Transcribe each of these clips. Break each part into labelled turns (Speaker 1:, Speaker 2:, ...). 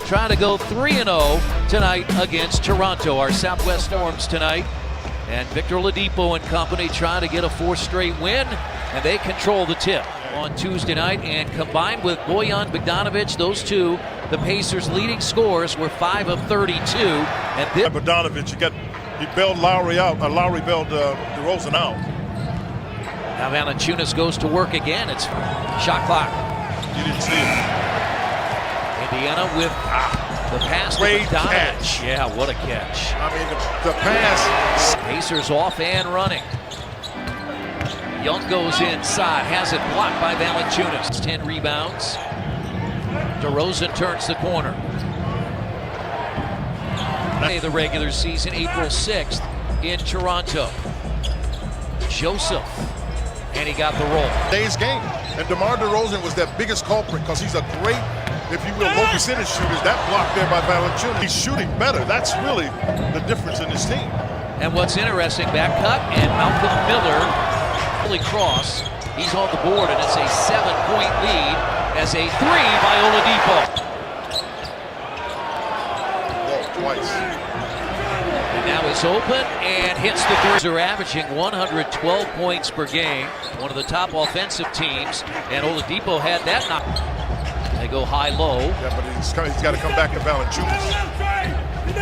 Speaker 1: trying to go 3-0 tonight against Toronto. Our Southwest Storms tonight. And Victor Oladipo and company trying to get a fourth straight win. And they control the tip on Tuesday night. And combined with Bojan Bogdanovic, those two, the Pacers' leading scorers were 5 of 32. And this
Speaker 2: Bogdanovic, he bailed Lowry out. Lowry bailed DeRozan out.
Speaker 1: Now Valanciunas goes to work again. It's shot clock.
Speaker 2: You didn't see it.
Speaker 1: Indiana with the pass to
Speaker 2: Great
Speaker 1: Bogdanovic.
Speaker 2: catch.
Speaker 1: Yeah, what a catch.
Speaker 2: I mean, the pass.
Speaker 1: Pacers off and running. Young goes inside, has it blocked by Valanciunas. 10 rebounds. DeRozan turns the corner. The regular season, April 6th in Toronto. Joseph, and he got the roll.
Speaker 2: Today's game. And DeMar DeRozan was that biggest culprit because he's a great, if you will, low percentage shooter. That block there by Valanciunas. He's shooting better. That's really the difference in this team.
Speaker 1: And what's interesting, back cut, and Malcolm Miller, Holy Cross, he's on the board, and it's a 7-point lead as a 3 by Oladipo.
Speaker 2: Twice.
Speaker 1: And now it's open and hits the three. They're averaging 112 points per game, one of the top offensive teams, and Oladipo had that knock. They go high-low.
Speaker 2: Yeah, but he's got to come back to Valanciunas.
Speaker 1: And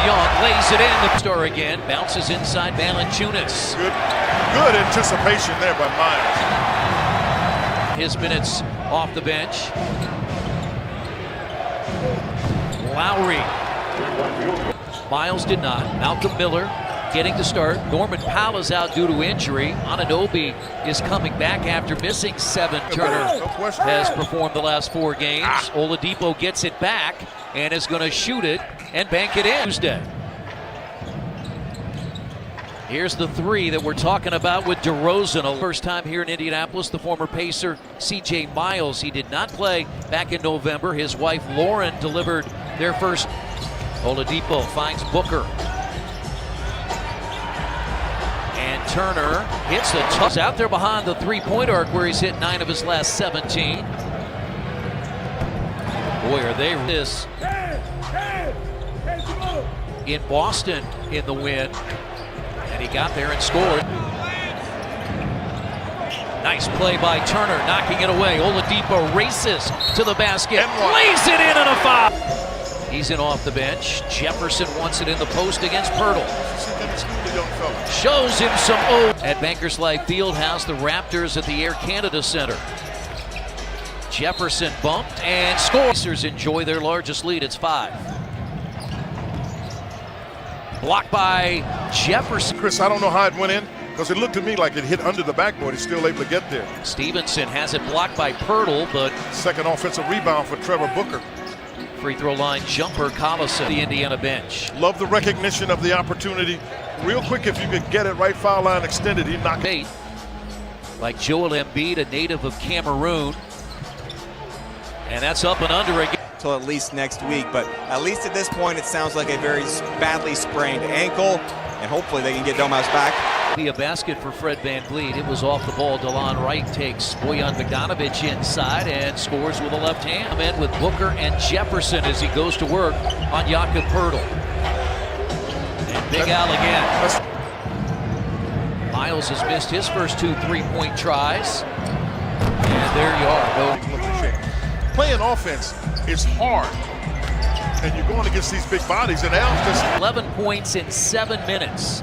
Speaker 1: Young lays it in. The star again bounces inside Valanciunas.
Speaker 2: Good anticipation there by Miles.
Speaker 1: His minutes off the bench. Lowry. Miles did not. Malcolm Miller getting the start. Norman Powell is out due to injury. Anunoby is coming back after missing 7. Turner has performed the last 4 games. Oladipo gets it back and is going to shoot it and bank it in Tuesday. Here's the 3 that we're talking about with DeRozan. First time here in Indianapolis, the former Pacer C.J. Miles. He did not play back in November. His wife Lauren delivered their first. Oladipo finds Booker. And Turner hits the toss out there behind the 3-point arc where he's hit 9 of his last 17. Boy, are they this in Boston in the win. And he got there and scored. Nice play by Turner, knocking it away. Oladipo races to the basket, lays it in and a foul. He's in off the bench. Jefferson wants it in the post against Pirtle. Shows him some at Bankers Life Fieldhouse, the Raptors at the Air Canada Center. Jefferson bumped and scores. Pacers enjoy their largest lead. It's 5. Blocked by Jefferson.
Speaker 2: Chris, I don't know how it went in because it looked to me like it hit under the backboard. He's still able to get there.
Speaker 1: Stevenson has it blocked by Pirtle, but
Speaker 2: second offensive rebound for Trevor Booker.
Speaker 1: Free throw line jumper, Collison, the Indiana bench.
Speaker 2: Love the recognition of the opportunity. Real quick, if you could get it right, foul line extended, he knocked it.
Speaker 1: Like Joel Embiid, a native of Cameroon. And that's up and under again.
Speaker 3: Till at least next week, but at least at this point, it sounds like a very badly sprained ankle, and hopefully they can get Domas back.
Speaker 1: Be a basket for Fred VanVleet. It was off the ball. DeLon Wright takes Bojan Bogdanovic inside and scores with a left hand. In with Booker and Jefferson as he goes to work on Jakob Poeltl. And Big Al again. Miles has missed his first 2 3-point tries. And there you are.
Speaker 2: Playing offense is hard. And you're going against these big bodies, and Al's just
Speaker 1: 11 points in 7 minutes.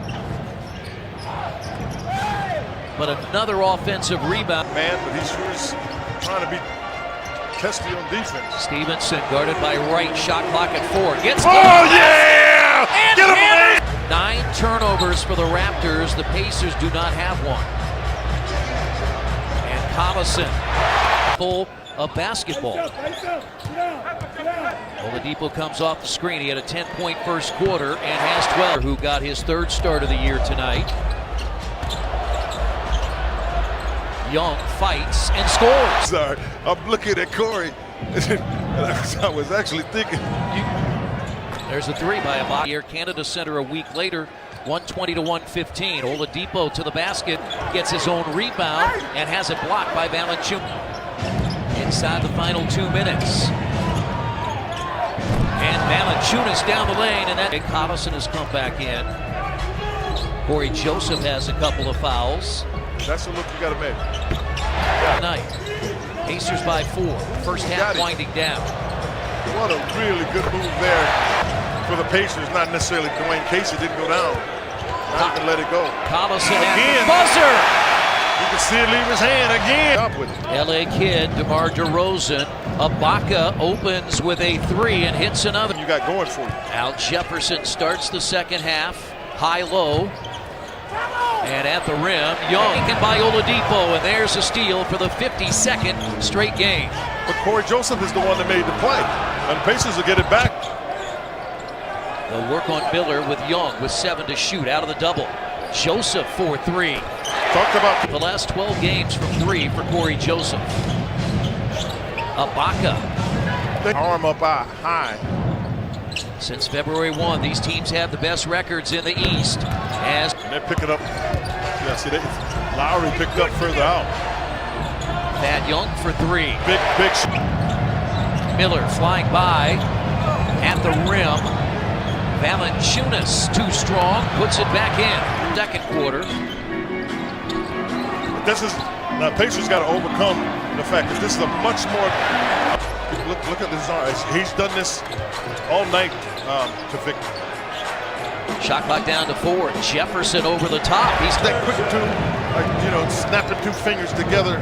Speaker 1: But another offensive rebound.
Speaker 2: Man, but he sure is trying to be testy on defense.
Speaker 1: Stevenson guarded by Wright. Shot clock at 4. Gets
Speaker 2: yeah!
Speaker 1: And
Speaker 2: get him!
Speaker 1: 9 turnovers for the Raptors. The Pacers do not have one. And Collison full of basketball. Oladipo comes off the screen. He had a 10-point first quarter and has 12. Who got his 3rd start of the year tonight. Young fights and scores.
Speaker 2: Sorry, I'm looking at Corey. I was actually thinking.
Speaker 1: There's a 3 by Abadi. Air Canada Center a week later, 120-115. Oladipo to the basket, gets his own rebound, and has it blocked by Valanciunas. Inside the final 2 minutes. Valanciunas down the lane, and that Collison has come back in. Corey Joseph has a couple of fouls.
Speaker 2: That's the look you got to make.
Speaker 1: Tonight, Pacers by 4. First half winding down.
Speaker 2: What a really good move there for the Pacers. Not necessarily Dwayne Casey didn't go down. Not even let it go.
Speaker 1: Collison
Speaker 2: Again.
Speaker 1: at the buzzer.
Speaker 2: You can see it leave his hand again. Stop with it.
Speaker 1: LA Kid, DeMar DeRozan. Ibaka opens with a 3 and hits another.
Speaker 2: You got going for you.
Speaker 1: Al Jefferson starts the second half. High-low. And at the rim, Young taken by Oladipo, and there's a steal for the 52nd straight game.
Speaker 2: But Corey Joseph is the one that made the play. And the Pacers will get it back.
Speaker 1: They'll work on Miller with Young with 7 to shoot out of the double. Joseph for 3.
Speaker 2: Talked about
Speaker 1: The last 12 games from 3 for Corey Joseph. Ibaka.
Speaker 2: Arm up high.
Speaker 1: Since February 1, these teams have the best records in the East. As
Speaker 2: And they're picking up. Yeah, see, Lowry picked up further out.
Speaker 1: Thad Young for 3.
Speaker 2: Big.
Speaker 1: Miller flying by at the rim. Valanciunas too strong, puts it back in. Second quarter.
Speaker 2: This is now Pacers got to overcome the fact that this is a much more. Look at his arms. He's done this all night to Victor.
Speaker 1: Shot clock down to 4. Jefferson over the top. He's
Speaker 2: That quick snapping 2 fingers together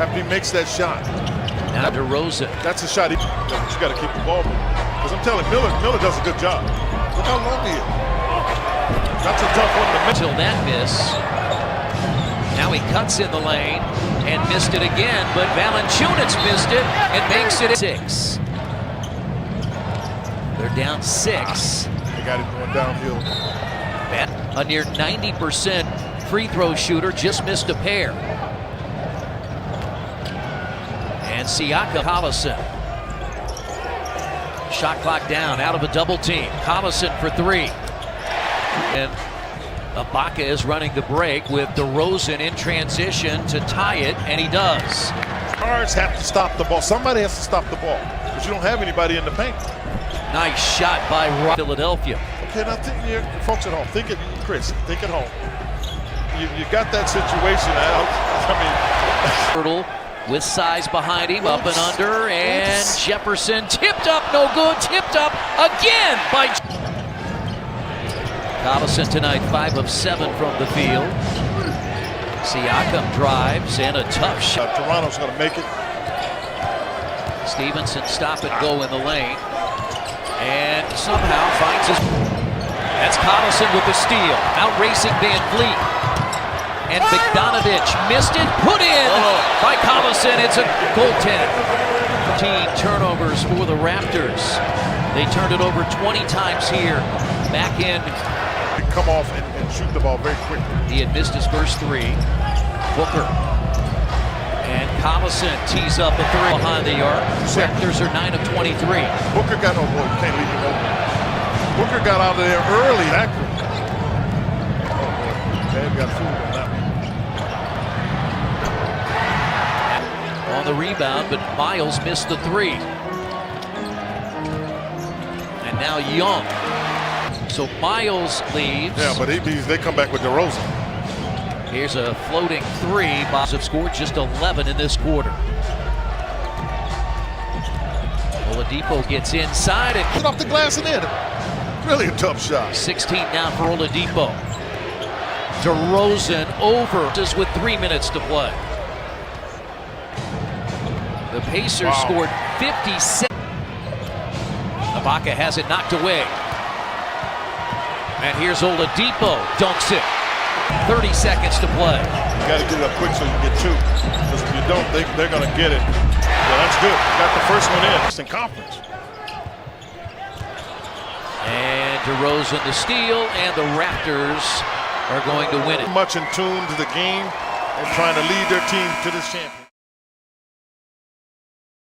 Speaker 2: after he makes that shot.
Speaker 1: now DeRozan.
Speaker 2: That's a shot. You got to keep the ball moving. Because I'm telling you, Miller does a good job. Look how long he is. That's a tough one to miss.
Speaker 1: Till that miss. Now he cuts in the lane and missed it again, but Valanciunas missed it and makes it 6. They're down 6.
Speaker 2: They got him going downhill.
Speaker 1: A near 90% free throw shooter just missed a pair. And Siakam. Collison. Shot clock down, out of a double team. Collison for 3. And Ibaka is running the break with DeRozan in transition to tie it, and he does.
Speaker 2: Guards have to stop the ball. Somebody has to stop the ball. But you don't have anybody in the paint.
Speaker 1: Nice shot by Philadelphia.
Speaker 2: Okay, now think, folks at home, Chris, think at home. You got that situation out.
Speaker 1: Turtle with size behind him, up and under, and Jefferson tipped up, no good, tipped up again by Collison tonight, 5 of 7 from the field. Siakam drives and a tough shot.
Speaker 2: Toronto's going to make it.
Speaker 1: Stevenson stop and go in the lane, and somehow finds his. That's Collison with the steal, out racing Van Vliet. And Bogdanovich missed it, put in by Collison. It's a goaltend. 13 turnovers for the Raptors. They turned it over 20 times here. Back in.
Speaker 2: Come off and shoot the ball very quickly.
Speaker 1: He had missed his first 3. Booker. And Collison tees up a 3 behind the arc. Raptors are 9 of 23.
Speaker 2: Booker got no boy. Can't leave him open. Booker got out of there early. They've got food on that one.
Speaker 1: On the rebound, but Miles missed the 3. And now Young. So Miles leaves.
Speaker 2: Yeah, but they come back with DeRozan.
Speaker 1: Here's a floating 3. Boss have scored just 11 in this quarter. Oladipo gets inside and
Speaker 2: Get off the glass and in. Really a tough shot.
Speaker 1: 16 now for Oladipo. DeRozan over just with 3 minutes to play. The Pacers scored 56. Ibaka has it knocked away. And here's Oladipo, dunks it. 30 seconds to play.
Speaker 2: You got to get it up quick so you can get 2. Because if you don't, they're going to get it. Yeah, that's good. Got the first one in. It's in conference.
Speaker 1: And DeRozan the steal, and the Raptors are going to win it.
Speaker 2: Much in tune to the game and trying to lead their team to this championship.